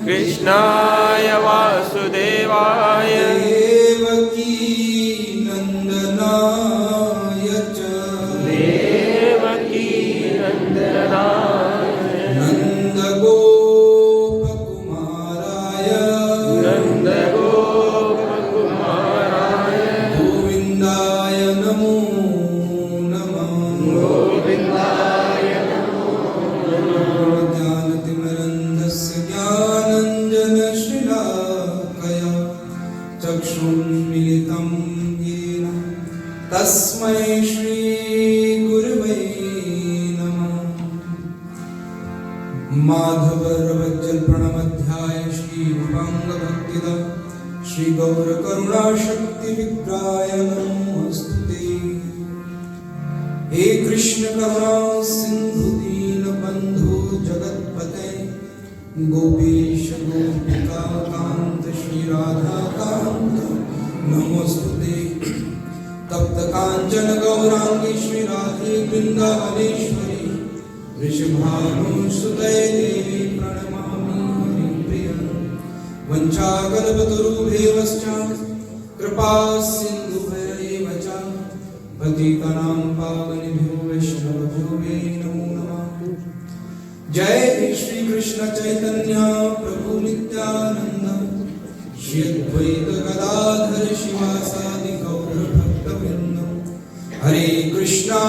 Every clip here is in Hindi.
कृष्णाय वासुदेवाय देवकी नंदनाय च देवकी नंदनाय नन्दगोपकुमाराय नन्दगोपकुमाराय गोविन्दाय नमो नमः गोविन्दाय नमो नमः ज्ञानतिमिरन्धस्य ज्ञानञ्जनशलाकया चक्षुन्मिलितं येन तस्मै श्रीगुरवे नमः। माधवरवज्जल प्रणमध्याय श्री रूपांगभक्तिदा श्री गौर करुणाशक्ति विग्रहाय नमोस्तुते। हे कृष्ण करुणा सिंधु दीन बंधु जगतपते गोपीश गोपिका कांत श्री राधा कांत नमोस्तुते। तप्त कांचन गौरांगी श्री राधे वृंदावनेश्वरी वृषभानुसुते देवी प्रणमामि हरिप्रिय। वंचाकल्पतरुभ्यश्च कृपा सिन्धुभ्यैव च पतितानां पावनेभ्यो वैष्णवेभ्यो नमो नमः। जय श्री कृष्ण चैतन्य प्रभु नित्यानंद श्री अद्वैत गदाधर शिवासादि गौर भक्तवृंद। हरे कृष्णा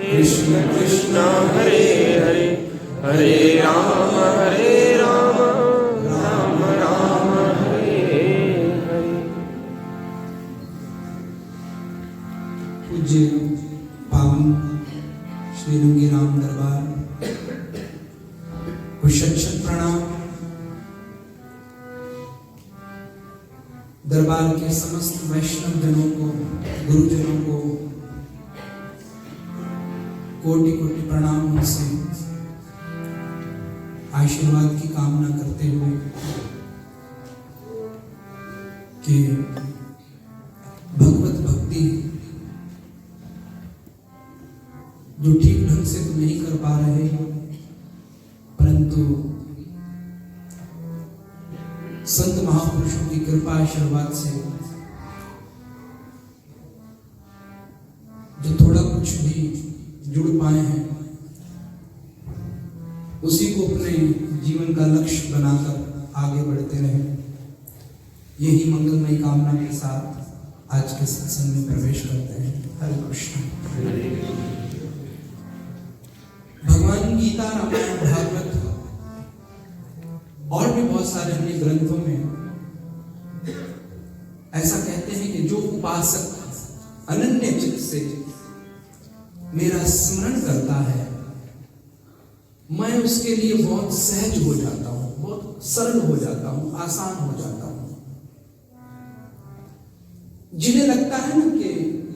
कृष्ण कृष्ण हरे हरे हरे राम राम राम हरे हरे। पूज्य पावन श्री रंगी राम दरबार को शत प्रणाम। दरबार के समस्त वैष्णव जनों को, गुरुजनों को कोटि कोटि प्रणाम उनसे आशीर्वाद की कामना करते हुए कि भगवत भक्ति जो ठीक ढंग से तो नहीं कर पा रहे, परंतु संत महापुरुषों की कृपा आशीर्वाद से जो थोड़ा कुछ भी जुड़ पाए हैं, उसी को अपने जीवन का लक्ष्य बनाकर आगे बढ़ते रहे। यही मंगलमय कामना के साथ आज के सत्संग में प्रवेश करते हैं। हरे कृष्ण। भगवान गीता, रामायण, भागवत और भी बहुत सारे अन्य ग्रंथों में ऐसा कहते हैं कि जो उपासक अनन्य चित्त से मेरा स्मरण करता है, मैं उसके लिए बहुत सहज हो जाता हूं, बहुत सरल हो जाता हूं, आसान हो जाता हूं। जिन्हें लगता है ना कि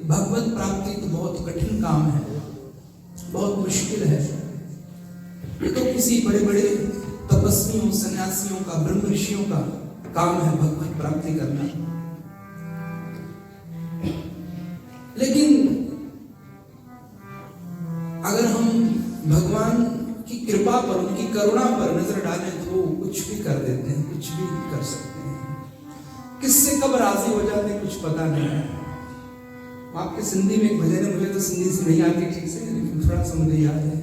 भगवत प्राप्ति तो बहुत कठिन काम है, बहुत मुश्किल है, ये तो किसी बड़े बड़े तपस्वियों, सन्यासियों का, ब्रह्म ऋषियों का काम है भगवत प्राप्ति करना। लेकिन अगर हम भगवान की कृपा पर, उनकी करुणा पर नजर डालें तो कुछ भी कर देते हैं, कुछ भी कर सकते हैं। किससे कब राजी हो जाते हैं कुछ पता नहीं है। आपके सिंधी में एक भजन है, मुझे तो सिंधी से नहीं आती ठीक से, लेकिन थोड़ा सा मुझे याद है।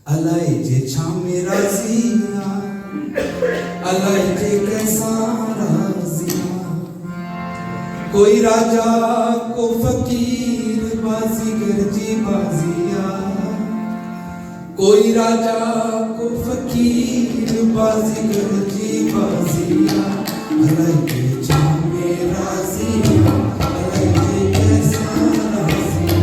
अलाई जे छामे राजिया, अलाई जे कैसा राजिया, कोई राजा को फकीर बाजीगर जी बाजिया, कोई राजा को फकीर बाजीगर जी बाजिया, अलग जामे राजिया, अलग कैसा राजिया,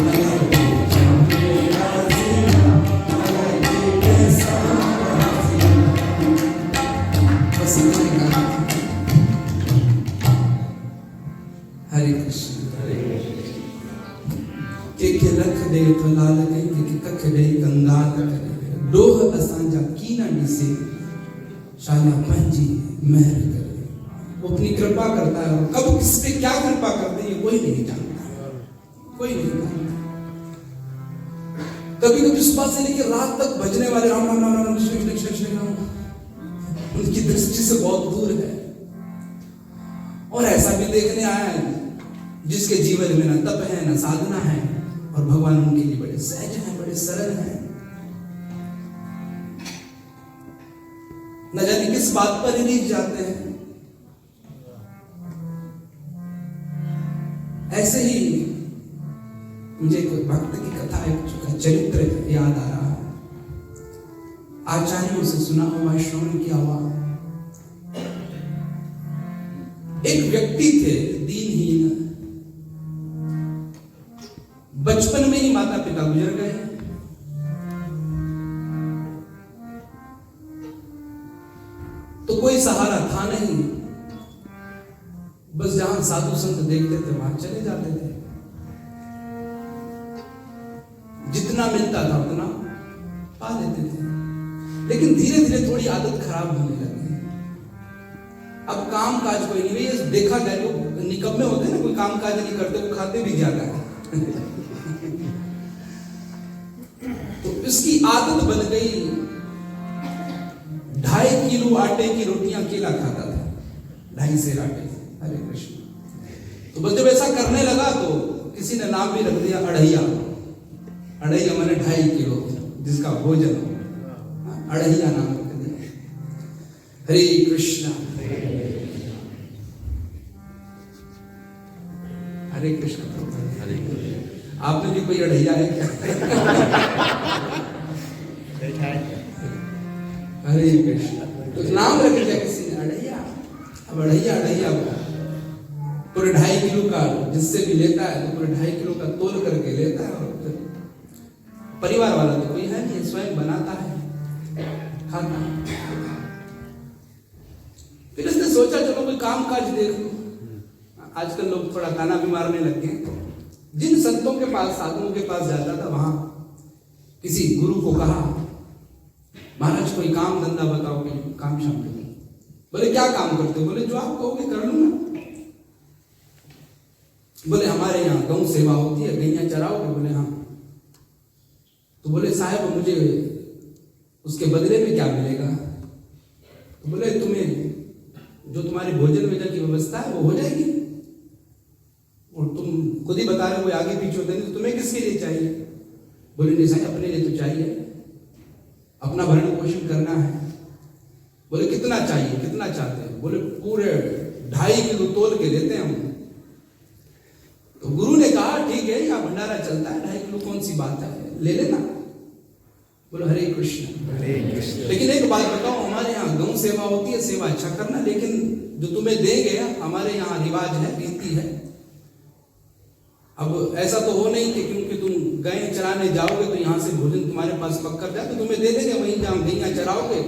अलग जामे राजिया, अलग कैसा राजिया। बस इतना ही गाना। हरे कृष्ण के रख दे तो लाल के कख दे कंगाल करे, डोह असांजा कीना निसे शाला पंजी मेहर करे। वो अपनी कृपा करता है और कब किस पे क्या कृपा करते हैं ये कोई नहीं जानता, कोई नहीं जानता। कभी कभी सुबह से लेकर रात तक बजने वाले राम राम राम राम कृष्ण कृष्ण कृष्ण राम उनकी दृष्टि से बहुत दूर है। और ऐसा भी देखने आया है जिसके जीवन में ना तप है ना साधना है और भगवान उनके लिए बड़े सहज हैं, बड़े सरल हैं। न जाने किस बात पर रीझ जाते हैं। ऐसे ही मुझे एक भक्त की कथा, एक चरित्र याद आ रहा है। आचार्यों से सुना हुआ, श्रवण किया हुआ। एक व्यक्ति थे दीनहीन, बचपन में ही माता पिता गुजर गए। तो कोई सहारा था नहीं, बस जहां साधु संत देखते थे वहां चले जाते थे। जितना मिलता था उतना पा लेते थे। लेकिन धीरे धीरे थोड़ी आदत खराब होने लगी। अब काम काज कोई नहीं, ये देखा जाए लोग निकम्मे होते हैं ना, कोई काम काज नहीं करते, वो खाते भी ज्यादा है। तो इसकी आदत बन गई, 2.5 किलो आटे की रोटियां अकेला खाता था, 2.5 सेर आटे। हरे कृष्ण। तो बस जब ऐसा करने लगा तो किसी ने नाम भी रख दिया अढ़ैया। अढ़ैया माने 2.5 किलो जिसका भोजन, अढ़ैया नाम रख दिया। हरे कृष्ण हरे कृष्ण। आपने भी कोई अढ़ैया है क्या? हरे कृष्ण। तो नाम रख दिया किसी ने अढ़ैया। अब अढ़ैया पूरे 2.5 किलो का जिससे भी लेता है तो पूरे 2.5 किलो का तोल करके लेता है। और फिर परिवार वाला तो कोई है नहीं, स्वयं बनाता है, खाता है। फिर इसने सोचा चलो कोई काम काज देख लो। आजकल लोग थोड़ा गाना भी मारने लग गए। जिन संतों के पास, साधुओं के पास जाता था, वहां किसी गुरु को कहा, महाराज कोई काम धंधा बताओ, कोई काम शाम के। बोले क्या काम करते हो? बोले जो आप कहोगे कर लूंगा। बोले हमारे यहाँ गौ सेवा होती है, गैया चराओगे? बोले हाँ। तो बोले साहब मुझे उसके बदले में क्या मिलेगा? तो बोले तुम्हें जो तुम्हारे भोजन वेजन की व्यवस्था है वो हो जाएगी, और तुम खुद ही बता रहे हो आगे पीछे होते हैं, तो तुम्हें किसके लिए चाहिए? बोले नहीं साहब अपने लिए तो चाहिए, अपना भरण पोषण करना है। बोले कितना चाहिए, कितना चाहते हैं? बोले पूरे 2.5 किलो तोल के देते हैं हम। तो गुरु ने कहा ठीक है, यहाँ भंडारा चलता है, 2.5 किलो कौन सी बात है, ले लेना। बोलो हरे कृष्ण हरे कृष्ण। लेकिन एक बात बताओ, हमारे यहाँ गौ सेवा होती है, सेवा अच्छा करना, लेकिन जो तुम्हें देंगे हमारे यहाँ रिवाज है, रीति है। अब ऐसा तो हो नहीं कि क्योंकि तुम गाय चराने जाओगे तो यहाँ से भोजन तुम्हारे पास पक कर जाए तो तुम्हें दे देंगे, वहीं जहाँ गैया चराओगे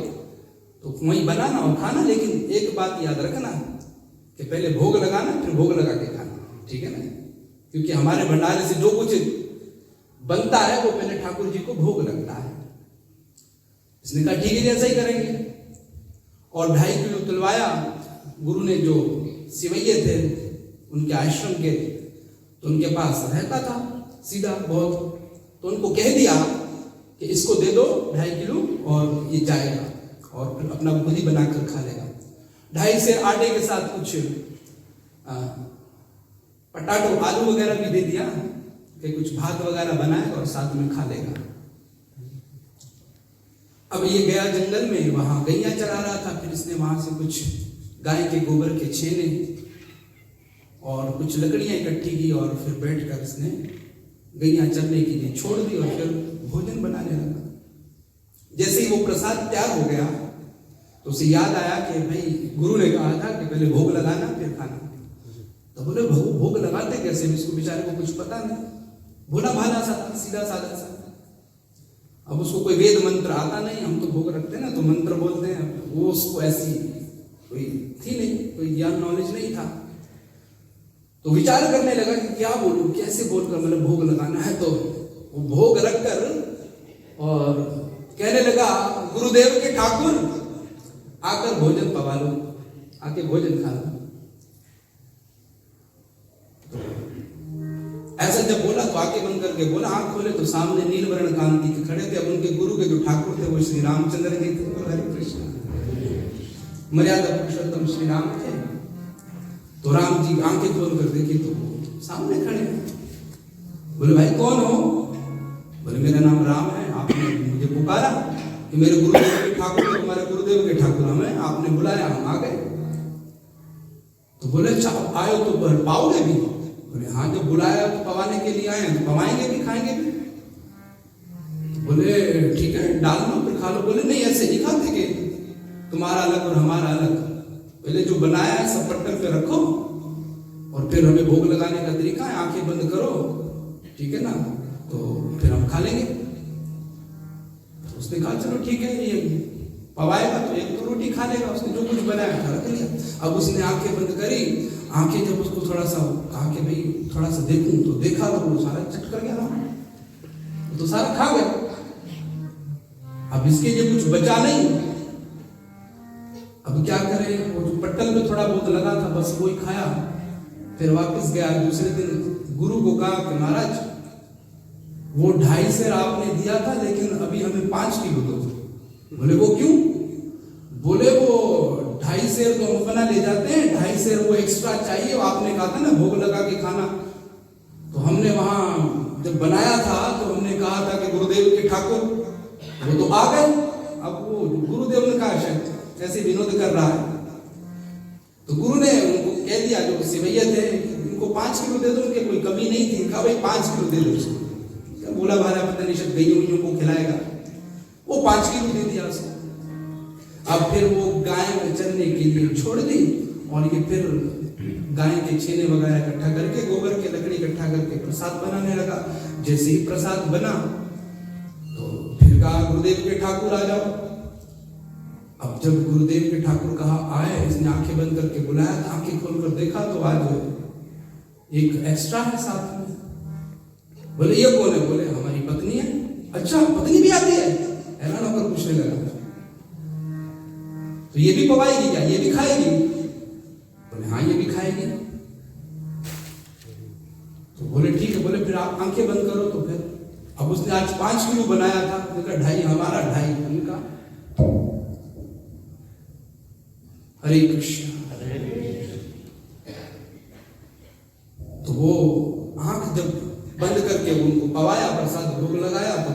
तो वहीं बनाना और खाना। लेकिन एक बात याद रखना कि पहले भोग लगाना, फिर भोग लगा के खाना, ठीक है ना? क्योंकि हमारे भंडारे से जो कुछ बनता है वो पहले ठाकुर जी को भोग लगता है। इसने कहा ठीक है जैसा ही करेंगे। और 2.5 किलो तुलवाया। गुरु ने जो सिवैये थे उनके आश्रम के, तो उनके पास रहता था सीधा बहुत, तो उनको कह दिया कि इसको दे दो 2.5 किलो और ये जाएगा, और फिर अपना खुद ही बनाकर खा लेगा। 2.5 सेर आटे के साथ कुछ पटाटो आलू वगैरह भी दे दिया कि कुछ भात वगैरह बनाएगा और साथ में खा लेगा। अब ये गया जंगल में, वहां गैया चरा रहा था। फिर इसने वहां से कुछ गाय के गोबर के छेने और कुछ लकड़ियां इकट्ठी की और फिर बैठकर इसने गैया चरने के लिए छोड़ दी और फिर भोजन बनाने लगा। जैसे ही वो प्रसाद तैयार हो गया तो उसे याद आया कि भाई गुरु ने कहा था कि पहले भोग लगाना फिर खाना। तो बोले भोग लगाते कैसे, इसको बेचारे को कुछ पता नहीं, भोला भाला सा सीधा साधा सा। अब उसको कोई वेद मंत्र आता नहीं, हम तो भोग रखते हैं ना तो मंत्र बोलते हैं, वो उसको ऐसी कोई थी नहीं, कोई ज्ञान नॉलेज नहीं था। तो विचार करने लगा कि क्या बोलूं, कैसे बोलकर मतलब भोग लगाना है। तो वो भोग रखकर और कहने लगा गुरुदेव के ठाकुर आकर भोजन पवा लो, आके भोजन खा लो। ऐसा जब बोला तो आंखें बंद करके बोला, आंख खोले तो सामने नीलवर्ण कांति के खड़े थे। अब उनके गुरु के जो ठाकुर थे वो श्री रामचंद्र जी थे। हरे कृष्ण, मर्यादा पुरुषोत्तम श्री राम थे। तो राम जी आंखें खोल कर देखे तो सामने खड़े हैं। बोले भाई कौन हो? बोले मेरा नाम राम है, आपने मुझे पुकारा कि मेरे गुरुदेव के ठाकुर, तुम्हारे गुरुदेव के ठाकुर हमें आपने बुलाया, हम आ गए। तो बोले अच्छा आयो तो पाओगे भी? बोले हाँ, जब बुलाया तो पवाने के लिए आए हैं तो पवाएंगे भी खाएंगे भी। तो बोले ठीक है डाल लो फिर खा लो। बोले नहीं ऐसे नहीं खाते कि तुम्हारा अलग और हमारा अलग, पहले जो बनाया है सब पट्टन पे रखो और फिर हमें भोग लगाने का तरीका है, आंखें बंद करो, ठीक है ना, तो फिर हम खा लेंगे। तो उसने कहा चलो ठीक है, ये पवाएगा तो एक तो रोटी खा लेगा, उसने जो कुछ बनाया था रख लिया। अब उसने आंखें बंद करी, आंखें जब उसको थोड़ा सा कहा कि भाई थोड़ा सा देखूं तो देखा तो वो सारा चट कर गया ना, तो सारा खा गया। अब इसके लिए कुछ बचा नहीं, अब क्या करे, वो जो पट्टल में थोड़ा बहुत लगा था बस वही खाया। फिर वापस गया, दूसरे दिन गुरु को कहा कि महाराज वो 2.5 सेर आपने दिया था लेकिन अभी हमें 5 किलो दो। बोले वो क्यों? बोले वो 2.5 सेर तो हम अपना ले जाते हैं, 2.5 सेर वो एक्स्ट्रा चाहिए, आपने कहा था ना भोग लगा के खाना। तो हमने वहां जब बनाया था तो हमने कहा था कि गुरुदेव के ठाकुर, वो तो आ गए। अब वो गुरुदेव ने कहा शायद ऐसे विनोद कर रहा है, तो गुरु ने उनको कह दिया जो सिवैया थे उनको 5 किलो दे दो, उनके कोई कमी नहीं थी। कहा भाई 5 किलो दे दो उसको, बोला भाला पता नहीं शायद गईयों को खिलाएगा, वो 5 किलो दे दिया उसको। अब फिर वो गाय में चरने के लिए छोड़ दी और ये फिर गाय के छेने वगैरह इकट्ठा करके, गोबर के लकड़ी इकट्ठा करके प्रसाद बनाने लगा। जैसे ही प्रसाद बना तो फिर कहा गुरुदेव के ठाकुर आ जाओ। अब जब गुरुदेव के ठाकुर कहा आए, इसने आंखें बंद करके बुलाया, आंखें खोलकर देखा तो आज एक एक्स्ट्रा है साथ में। बोले ये कौन है? बोले हमारी पत्नी है। अच्छा पत्नी भी आती है? हैरान होकर पूछने लगा तो ये भी पवाएगी क्या, ये भी खाएगी? बोले हाँ ये भी खाएगी। तो बोले ठीक है। बोले फिर आप आंखें बंद करो। तो फिर अब उसने आज 5 किलो बनाया था, उनका 2.5 हमारा 2.5 उनका। हरे कृष्ण। तो वो आंख जब बंद करके उनको पवाया, प्रसाद भोग लगाया, तो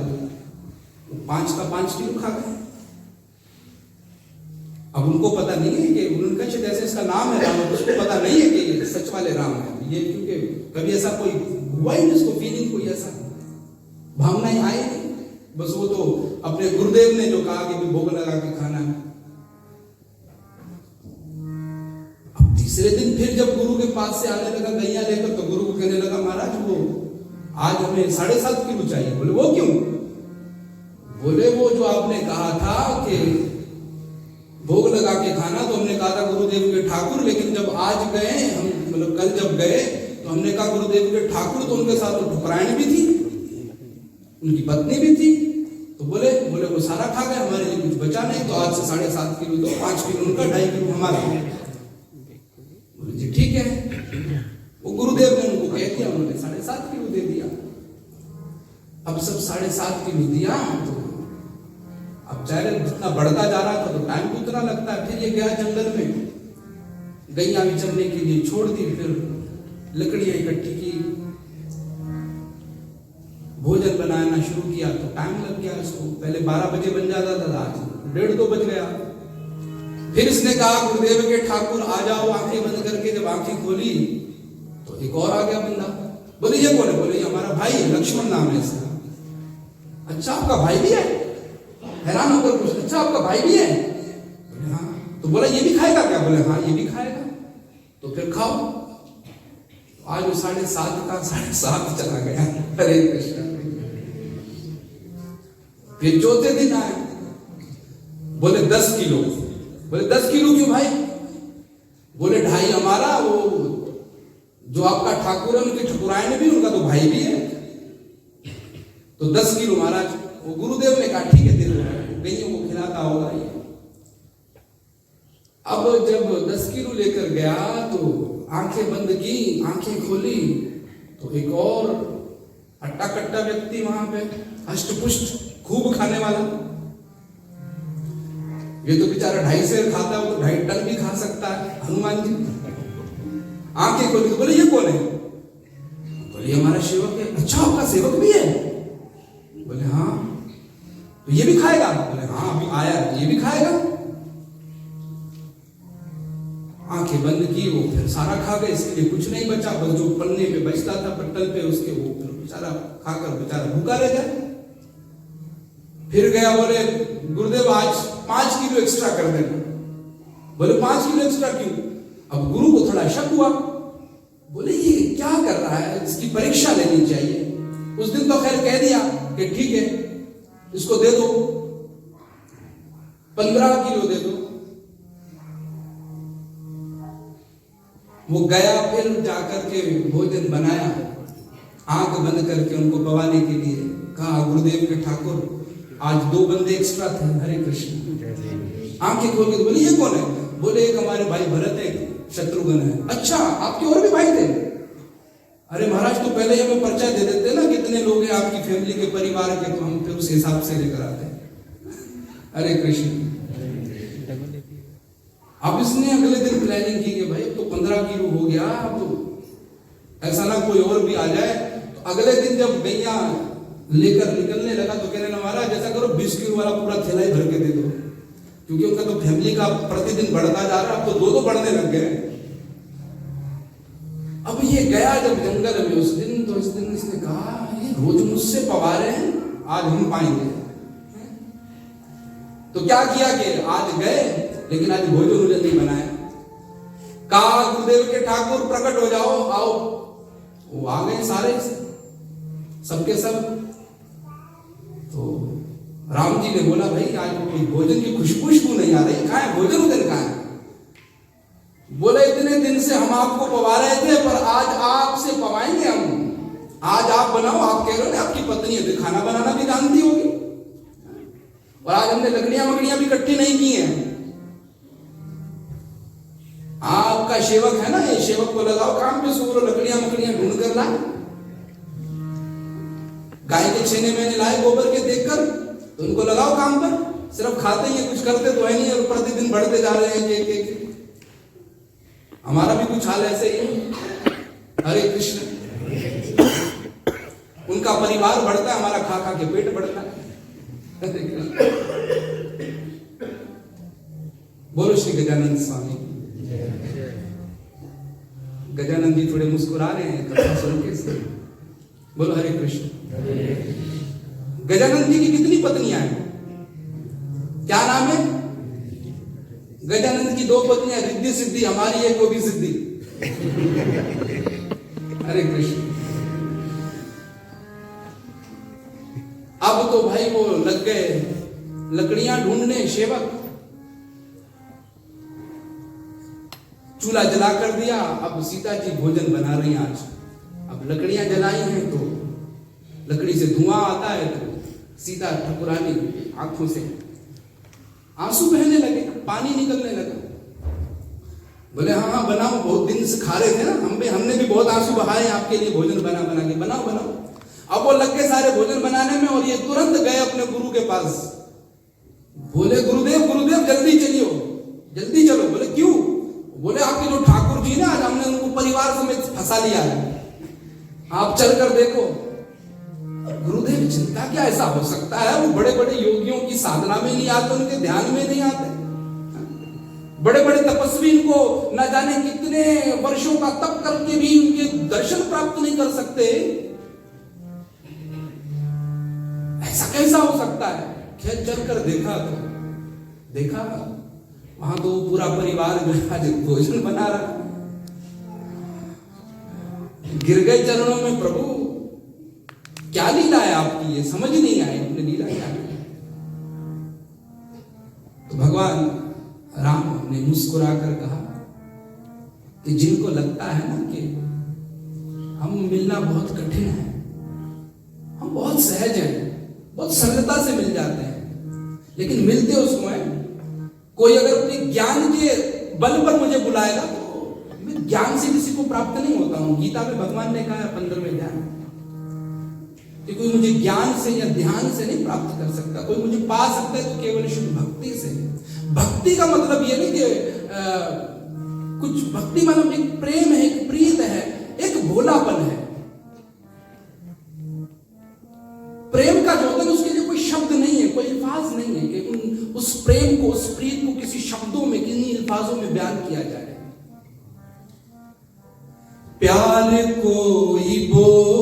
5 का 5 किलो खा गए। अब उनको पता नहीं है कि उनका जैसे इसका नाम है राम, उसको पता नहीं है कि ये सच वाले राम है ये, क्योंकि कभी ऐसा कोई हुआ ही नहीं, उसको फीलिंग कोई ऐसा भावनाएं आई नहीं। बस वो तो अपने गुरुदेव ने जो कहा कि भी भोग लगा के खाना है। अब तीसरे दिन फिर जब गुरु के पास से आने लगा गैया लेकर, तो गुरु को कहने लगा महाराज वो आज हमें 7.5 किलो चाहिए। बोले वो क्यों? बोले वो जो आपने कहा था कि भोग लगा के खाना, तो हमने कहा था गुरुदेव के ठाकुर, लेकिन जब आज गए हम, मतलब कल जब गए तो हमने कहा गुरुदेव के ठाकुर, तो उनके साथ तो ठुकरायण भी थी, उनकी पत्नी भी थी। तो बोले वो सारा खा गए, हमारे लिए कुछ बचा नहीं, तो आज से 7.5 किलो दो, 5 किलो उनका, 2.5 किलो हमारा। बोले जी ठीक है। वो गुरुदेव ने उनको कह दिया, उन्होंने 7.5 किलो दे दिया। अब सब 7.5 किलो दिया, तो अब चाहे जितना बढ़ता जा रहा था तो टाइम तो उतना लगता है। फिर ये गया जंगल में, गैया विचरने के लिए छोड़ दी, फिर लकड़ियां इकट्ठी की, भोजन बनाना शुरू किया, तो टाइम लग गया इसको। पहले 12 बजे बन जाता था, आज 1:30-2 बज गया। फिर इसने कहा गुरुदेव के ठाकुर आ जाओ, आंखें बंद करके। जब आंखें खोली एक और आ गया बंदा, बोले ये कौन है? बोले ये हमारा भाई है, लक्ष्मण नाम है इसका। अच्छा आपका भाई भी है? हैरान होकर पूछा, अच्छा आपका भाई भी है? बोले हाँ। तो बोला ये भी खाएगा क्या? बोले हाँ ये भी खाएगा। तो फिर खाओ। आज वो 7:30 का 7:30 चला गया। हरे कृष्ण। फिर चौथे दिन आए, बोले 10 किलो। बोले 10 किलो क्यों भाई? बोले ढाई हमारा, वो जो आपका ठाकुर है उनके ठकुराइन भी, उनका तो भाई भी है, तो 10 किलो महाराज। वो गुरुदेव ने कहा ठीक है दे दो, गईयों को खिलाता होगा ये। अब जब 10 किलो लेकर गया तो आंखें बंद की, आंखें खोली तो एक और हट्टा कट्टा व्यक्ति वहां पे, हष्टपुष्ट खूब खाने वाला। ये तो बेचारा 2.5 सेर खाता है, तो 2.5 टन भी खा सकता है हनुमान जी। आंखें खोली तो बोले ये कौन है? बोले ये हमारा सेवक है। अच्छा आपका सेवक भी है? बोले हाँ। तो ये भी खाएगा? बोले हाँ अभी आया, ये भी खाएगा। आंखें बंद की, वो फिर सारा खा गए, इसके लिए कुछ नहीं बचा, बस जो पन्ने पे बचता था पट्टल पे उसके, वो फिर बेचारा खाकर बेचारा भूखा रह जाए। फिर गया, बोले गुरुदेव आज 5 किलो एक्स्ट्रा कर देना। बोले 5 किलो एक्स्ट्रा क्यों? अब गुरु को थोड़ा शक हुआ, बोले ये क्या कर रहा है, इसकी परीक्षा लेनी चाहिए। उस दिन तो खैर कह दिया कि ठीक है इसको दे दो, 15 किलो दे दो। वो गया, फिर जाकर के भोजन बनाया, आंख बंद करके उनको पवाने के लिए कहा गुरुदेव के ठाकुर आज 2 बंदे एक्स्ट्रा थे। हरे कृष्ण। आंखें खोल के बोले ये कौन है? बोले एक हमारे भाई भरत है, शत्रुघ्न है। अच्छा आपके और भी भाई थे? अरे महाराज तो पहले हमें परिचय दे देते ना कितने लोग हैं आपकी फैमिली के, परिवार के, तो हम फिर उस हिसाब से लेकर आते। हरे कृष्ण। अब इसने अगले दिन प्लानिंग की कि भाई तो 15 किलो हो गया, अब तो ऐसा ना कोई और भी आ जाए। तो अगले दिन जब गैया लेकर निकलने लगा तो कहने लगा महाराज जैसा करो 20 किलो वाला पूरा थैला ही भर के दे दो, क्योंकि उनका तो फैमिली का प्रतिदिन बढ़ता जा रहा है, अब तो 2 बढ़ने लग गए। अब ये गया जब जंगल में उस दिन, तो इस दिन इसने कहा ये रोज मुझसे पवा रहे हैं, आज हम पाएंगे। तो क्या किया कि आज गए, लेकिन आज भोजन उन्होंने नहीं बनाया। कहा गुरुदेव के ठाकुर प्रकट हो जाओ, आओ। वो आ गए सारे, सबके सब। तो राम जी ने बोला भाई आज कोई भोजन की खुशबू नहीं आ रही, कहाँ है भोजन? उधर कहाँ है? बोले इतने दिन से हम आपको पवा रहे थे, पर आज आपसे पवाएंगे हम। आज आप बनाओ, आप कह रहे हो ना आपकी पत्नी है तो खाना बनाना भी जानती होगी, और आज हमने लकड़ियां मकड़ियां भी इकट्ठी नहीं की हैं। आपका सेवक है ना, ये सेवक को लगाओ काम पे, सुबह लकड़ियां मकड़ियां ढूंढ कर लाए। गाय के छेने मैंने लाए गोबर के देखकर, तो उनको लगाओ काम पर। सिर्फ खाते ही कुछ करते तो है नहीं, और प्रतिदिन बढ़ते जा रहे हैं एक। हमारा भी कुछ हाल ऐसे ही है। हरे कृष्ण। उनका परिवार बढ़ता है, हमारा खा खा के पेट बढ़ता है। बोलो श्री गजानंद स्वामी। गजानंद जी थोड़े मुस्कुरा रहे हैं कथा सुन के। बोलो हरे कृष्ण। गजानंद जी की कितनी पत्नियां हैं? क्या नाम है? गजानंद की 2 पत्नियां, रिद्धि सिद्धि, हमारी एक वो भी सिद्धि। हरे कृष्ण। अब तो भाई वो लग गए लकड़ियां ढूंढने, सेवक चूल्हा जला कर दिया। अब सीता जी भोजन बना रही हैं आज। अब लकड़ियां जलाई हैं तो लकड़ी से धुआं आता है, तो सीता ठाकुरानी आंखों से आंसू बहने लगे, पानी निकलने लगा। बोले हाँ हाँ बनाओ, बहुत दिन से खा रहे थे ना, हमने भी बहुत आंसू बहाए आपके लिए, भोजन बना के बनाओ। अब वो लग गए सारे भोजन बनाने में, और ये तुरंत गए अपने गुरु के पास। बोले गुरुदेव जल्दी चलियो, जल्दी चलो। बोले क्यों? बोले आपके जो ठाकुर जी ना, आज हमने उनको परिवार समेत फंसा लिया है, आप चल कर देखो। गुरुदेव चिंता क्या, ऐसा हो सकता है? वो बड़े बड़े योगियों की साधना में नहीं आते, उनके ध्यान में नहीं आते। बड़े बड़े तपस्वी इनको न जाने कितने वर्षों का तप करके भी उनके दर्शन प्राप्त नहीं कर सकते। ऐसा कैसा हो सकता है? खेत चल कर देखा वहां तो पूरा परिवार जो आज भोजन बना रहा, गिर गए चरणों में, प्रभु क्या लीला है आपकी, ये समझ नहीं आए अपने लीला क्या है। तो भगवान राम ने मुस्कुरा कर कहा कि जिनको लगता है ना कि हम मिलना बहुत कठिन है, हम बहुत सहज हैं, बहुत सरलता से मिल जाते हैं, लेकिन मिलते उस समय कोई अगर अपने ज्ञान के बल पर मुझे बुलाएगा तो मैं ज्ञान से किसी को प्राप्त नहीं होता हूं। गीता में भगवान ने कहा है 15वें अध्याय कि कोई मुझे ज्ञान से या ध्यान से नहीं प्राप्त कर सकता, कोई मुझे पा सकता है तो केवल शुद्ध भक्ति से। भक्ति का मतलब ये नहीं कि कुछ भक्ति मतलब एक प्रेम है, एक प्रीत है, एक भोलापन है। प्रेम का जो होता है उसके लिए कोई शब्द नहीं है, कोई अल्फाज नहीं है कि उस प्रेम को, उस प्रीत को किसी शब्दों में, किन्हीं अल्फाजों में बयान किया जाए। प्यार कोई बोल